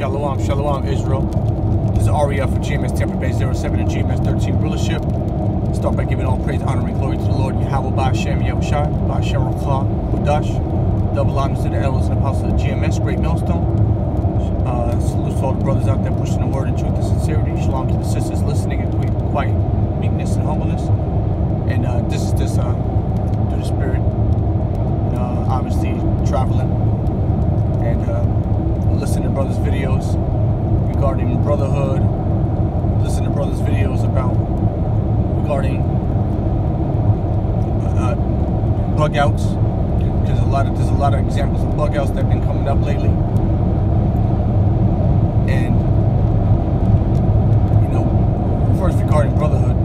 Shalom, Shalom, Israel. This is Ariel for GMS Tampa Bay 07 and GMS 13 rulership. Start by giving all praise, honor, and glory to the Lord Yahweh Ba'Shem Yahushai, Ba'Shem Ruchah, Hudash. Double honors to the elders and apostles of GMS, Great Millstone. Salute to all the brothers out there pushing the word in truth and sincerity. Shalom to the sisters listening in quiet meekness and humbleness. And this is through the Spirit. Obviously traveling and listening to brothers' videos regarding brotherhood. Listen to brothers' videos regarding bug outs. There's a lot of examples of bug outs that have been coming up lately. And first regarding brotherhood,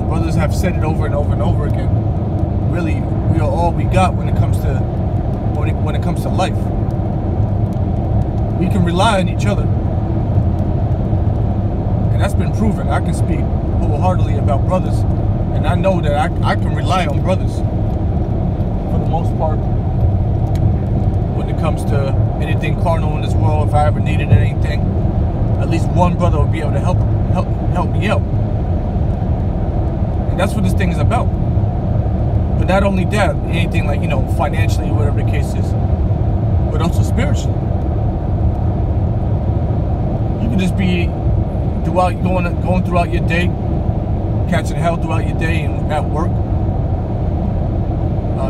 brothers have said it over and over and over again. Really, we are all we got when it comes to life. We can rely on each other, and that's been proven. I can speak wholeheartedly about brothers, and I know that I can rely on brothers for the most part when it comes to anything carnal in this world. If I ever needed anything, at least one brother will be able to help me out, and that's what this thing is about. But not only that, anything like, financially, whatever the case is, but also spiritually. You can just be going throughout your day, catching hell throughout your day and at work.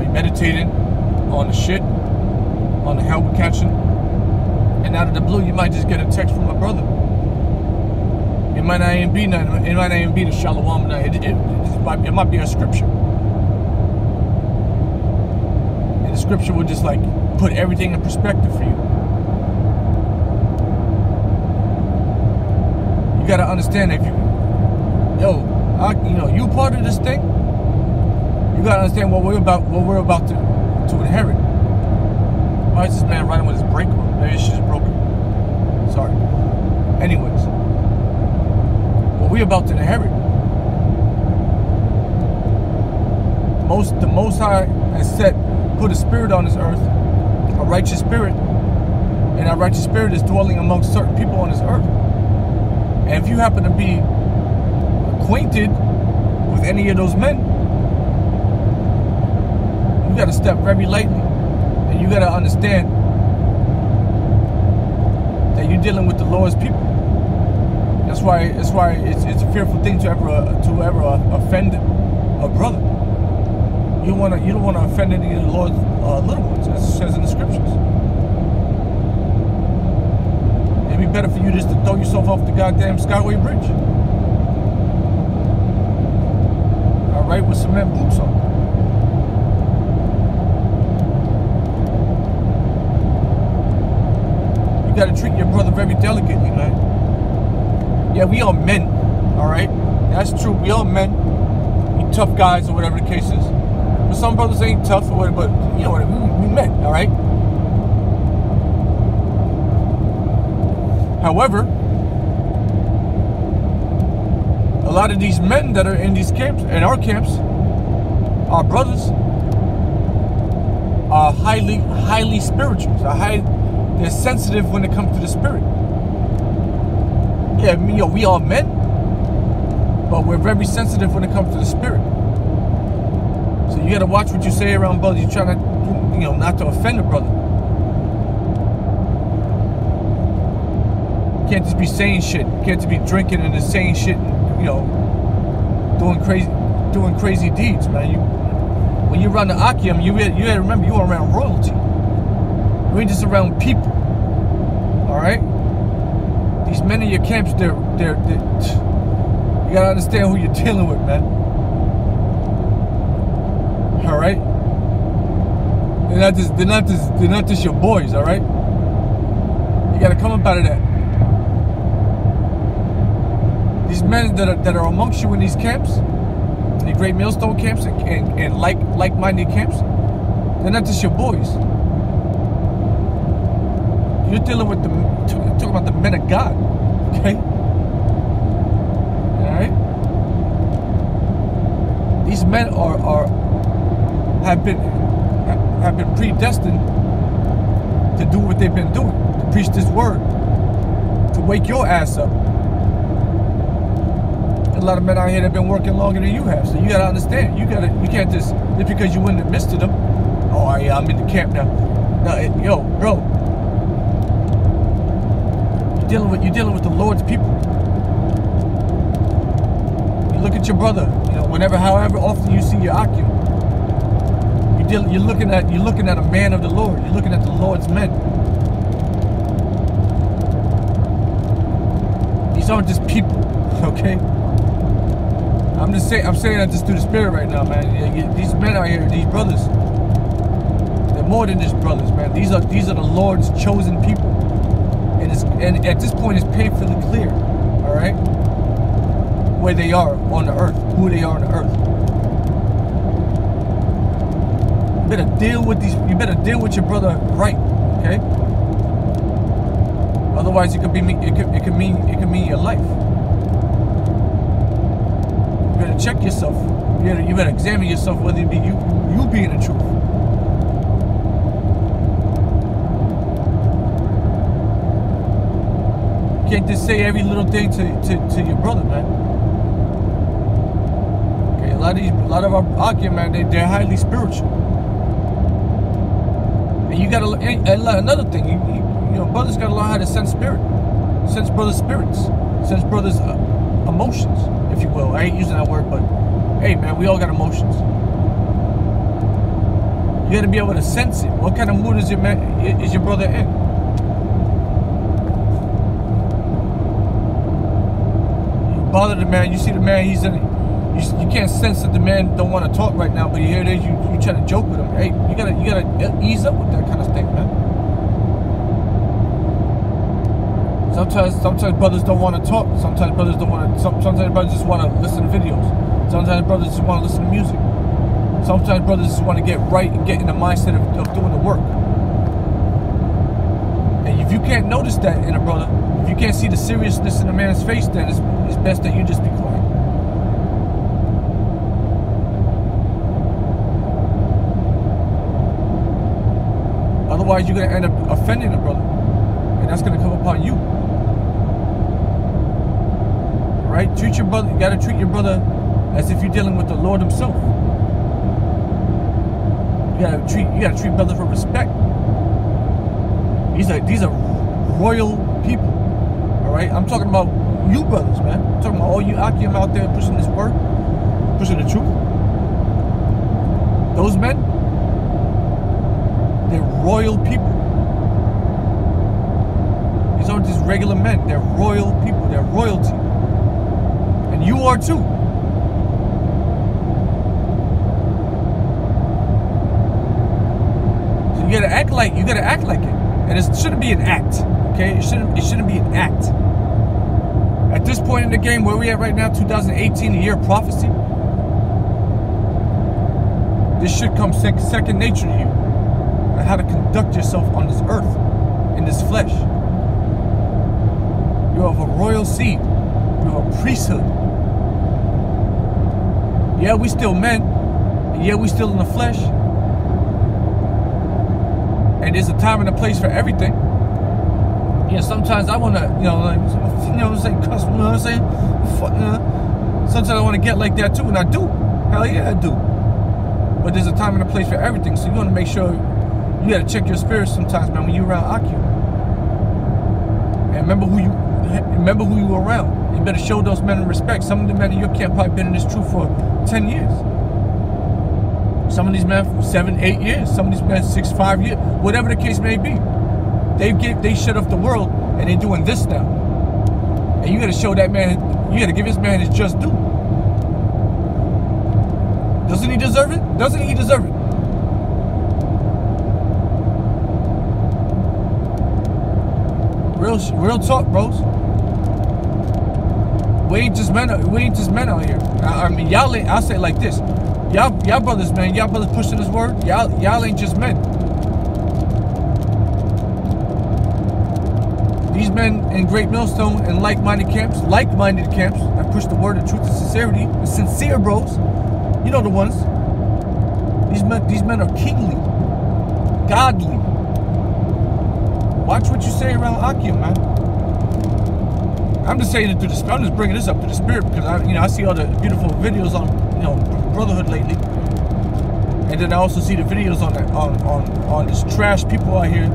You're meditating on the shit, on the hell we're catching. And out of the blue, you might just get a text from a brother. It might not even be nothing. It might not even be the Shalom. It might be a scripture. The scripture will just put everything in perspective for you. You gotta understand if you part of this thing. You gotta understand what we're about to inherit. Why is this man riding with his brake? Maybe his shit's broken. Sorry. Anyways, what we're about to inherit. The Most High has put a spirit on this earth, a righteous spirit, and that righteous spirit is dwelling amongst certain people on this earth. And if you happen to be acquainted with any of those men, you got to step very lightly, and you got to understand that you're dealing with the Lord's people. That's why it's a fearful thing to ever offend a brother. You don't want to offend any of the Lord's little ones, as it says in the scriptures. It'd be better for you just to throw yourself off the goddamn Skyway Bridge. All right, with cement boots on. You got to treat your brother very delicately, man. Yeah, we are men, all right? That's true. We are men. We tough guys or whatever the case is. Some brothers ain't tough or whatever, but you know what, we men, all right? However, a lot of these men that are in these camps, in our camps, our brothers, are highly spiritual. They're sensitive when it comes to the spirit. Yeah, we are men, but we're very sensitive when it comes to the spirit. So you gotta watch what you say around brothers. You're trying to, not to offend a brother. You can't just be saying shit. You can't just be drinking and just saying shit, doing crazy deeds, man. When you run the Akim, you had to remember you are around royalty. You ain't just around people. All right? These men in your camps, they're you gotta understand who you're dealing with, man. All right, they're not just your boys. All right, you got to come up out of that. These men that are amongst you in these camps, in the Great Millstone camps, and like-minded camps, they're not just your boys. You're dealing with talking about the men of God. Okay, all right. These men have been predestined to do what they've been doing, preach this word to wake your ass up. A lot of men out here that have been working longer than you have, so you gotta understand. You can't just because you in the midst of them. Oh yeah, I'm in the camp now. No, yo, bro, you're dealing with the Lord's people. You look at your brother, you know, however often you see your Akim. You're looking at a man of the Lord. You're looking at the Lord's men. These aren't just people, okay? I'm saying that just through the spirit right now, man. These men out here, these brothers, they're more than just brothers, man. These are the Lord's chosen people, and at this point, it's painfully clear, all right, where they are on the earth, who they are on the earth. You better deal with your brother right, okay? Otherwise, it could mean your life. You better check yourself. You better examine yourself whether it be you being the truth. You can't just say every little thing to your brother, man. Okay, a lot of our Akim, man, they're highly spiritual. And you gotta, another thing, you know, brothers gotta learn how to sense brothers' spirits, sense brothers' emotions, if you will. I ain't using that word, but hey, man, we all got emotions. You gotta be able to sense it. What kind of mood is your brother in? You bother the man. You see the man, he's in it. You can't sense that the man don't want to talk right now, but here it is. You try to joke with him. Hey, you gotta ease up with that kind of thing, man. Sometimes brothers don't want to talk. Sometimes brothers don't want to. Sometimes brothers just want to listen to videos. Sometimes brothers just want to listen to music. Sometimes brothers just want to get right and get in the mindset of doing the work. And if you can't notice that in a brother, if you can't see the seriousness in a man's face, then it's best that you just be quiet. Otherwise, you're going to end up offending a brother. And that's going to come upon you. Right? Treat your brother. You got to treat your brother as if you're dealing with the Lord himself. You got to treat brothers with respect. These are royal people. All right? I'm talking about you brothers, man. I'm talking about all you Akim out there pushing this word, pushing the truth. Those men, they're royal people. These aren't just regular men. They're royal people. They're royalty. And you are too. So you gotta act like it. And it shouldn't be an act. Okay? It shouldn't be an act. At this point in the game, where we at right now, 2018, the year of prophecy, this should come second nature to you. And how to conduct yourself on this earth, in this flesh. You're of a royal seed. You're of a priesthood. Yeah, we still men. Yeah, we still in the flesh. And there's a time and a place for everything. Yeah, sometimes I want to, cuss, you know what I'm saying? Sometimes I want to get like that too, and I do. Hell yeah, I do. But there's a time and a place for everything, so you want to make sure you got to check your spirit sometimes, man, when you're around Akim. And remember who you were around. You better show those men respect. Some of the men in your camp probably been in this truth for 10 years. Some of these men for 7, 8 years. Some of these men 6, 5 years. Whatever the case may be. They shut off the world and they're doing this now. And you got to show that man, you got to give this man his just due. Doesn't he deserve it? Doesn't he deserve it? Real talk, bros. We ain't just men out here. I mean, y'all ain't. I'll say it like this: y'all brothers, man. Y'all brothers pushing this word. Y'all ain't just men. These men in Great Millstone and like-minded camps that push the word of truth and sincerity, the sincere bros. You know the ones. These men are kingly, godly. Watch what you say. say around Akim, man? I'm just saying it through the spirit. I'm just bringing this up to the spirit because I see all the beautiful videos on brotherhood lately, and then I also see the videos on this trash people out here.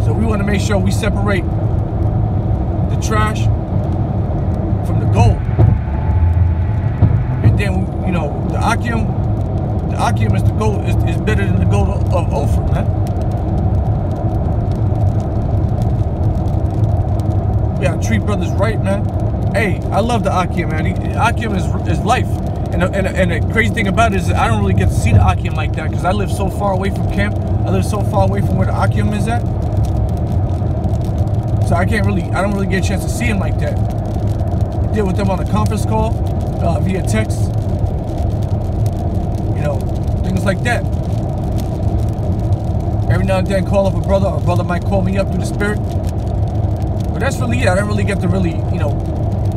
So we want to make sure we separate the trash from the gold, and then the Akim is the gold is better than the gold of Ophir, man. We gotta treat brothers right, man. Hey, I love the Akim, man. Akim is life, and the crazy thing about it is I don't really get to see the Akim like that because I live so far away from camp. I live so far away from where the Akim is at, so I don't really get a chance to see him like that. I deal with them on a conference call, via text, things like that. Every now and then call up a brother, or a brother might call me up through the spirit. But that's really it. I don't really get to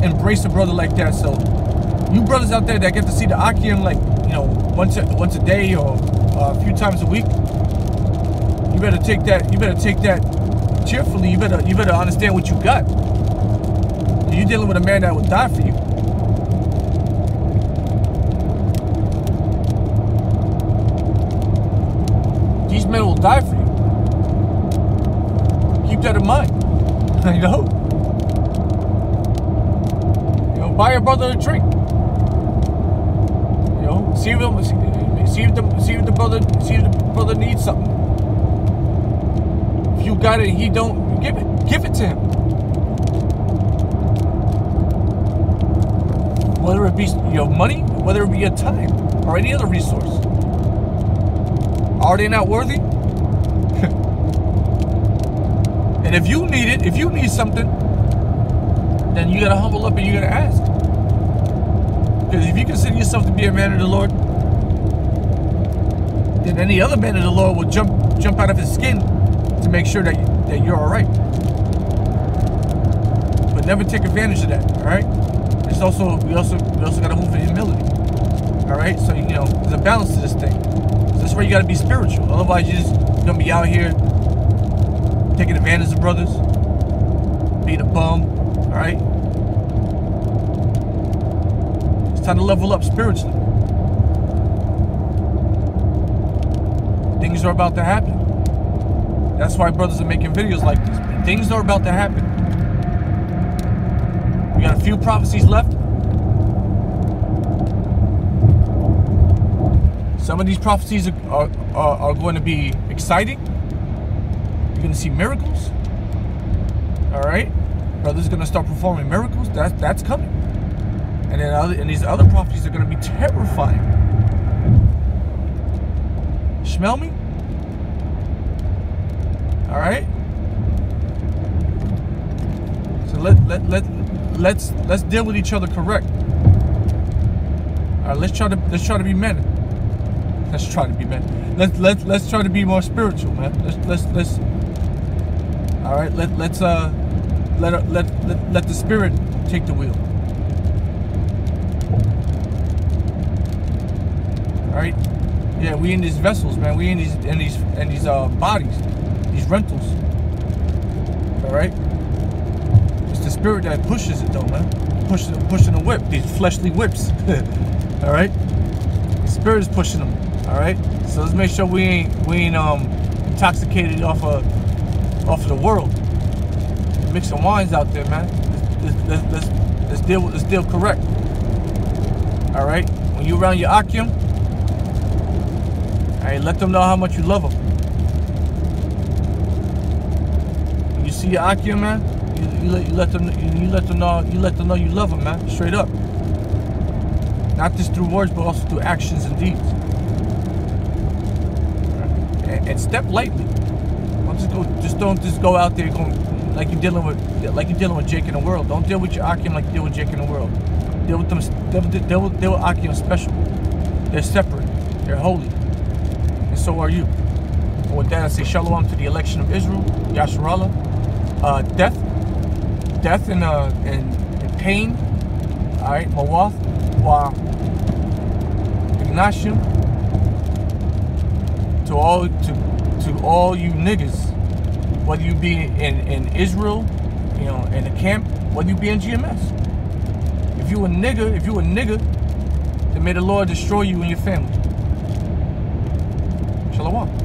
embrace a brother like that. So you brothers out there that get to see the Akim once a day or a few times a week, you better take that cheerfully. You better understand what you got. You're dealing with a man that would die for you. These men will die for you. Keep that in mind. Buy your brother a drink. See if the brother needs something. If you got it and he don't, give it to him. Whether it be your money, whether it be your time, or any other resource. Are they not worthy? And if you need it, if you need something, then you gotta humble up and you gotta ask. Because if you consider yourself to be a man of the Lord, then any other man of the Lord will jump out of his skin to make sure that you're all right. But never take advantage of that. All right. We also gotta move in humility. All right. So there's a balance to this thing. So that's where you gotta be spiritual. Otherwise, you're just gonna be out here taking advantage of brothers, being a bum. All right. It's time to level up spiritually. Things are about to happen. That's why brothers are making videos like this. Things are about to happen. We got a few prophecies left. Some of these prophecies are going to be exciting. You're going to see miracles. All right. Brothers are going to start performing miracles. That's coming. And then these other prophecies are going to be terrifying. Smell me? All right. So let's deal with each other correct. All right. Let's try to be men. Let's try to be men. Let's try to be more spiritual, man. Let's. All right. Let the spirit take the wheel. All right. Yeah, we in these vessels, man. We in these bodies, these rentals. All right. It's the spirit that pushes it, though, man. Pushing the whip, these fleshly whips. All right. The spirit is pushing them. All right. So let's make sure we ain't intoxicated off of the world. Mixing wines out there, man. Let's deal correct. All right. When you around your Akim, all right, let them know how much you love them. When you see your Akim, man, you let them know you love them, man. Straight up. Not just through words, but also through actions and deeds. Right. And step lightly. Don't just go out there going like you're dealing with Jake in the world. Don't deal with your Akim like you deal with Jake in the world. Deal with them. Deal with Akim special. They're separate. They're holy. And so are you. And with that, I say shalom to the election of Israel, Yasharallah. Death and pain. All right, Mawath, Wa Ignatium. To to all you niggas, whether you be in Israel, you know, in the camp, whether you be in GMS. If you a nigga, then may the Lord destroy you and your family. Shalom.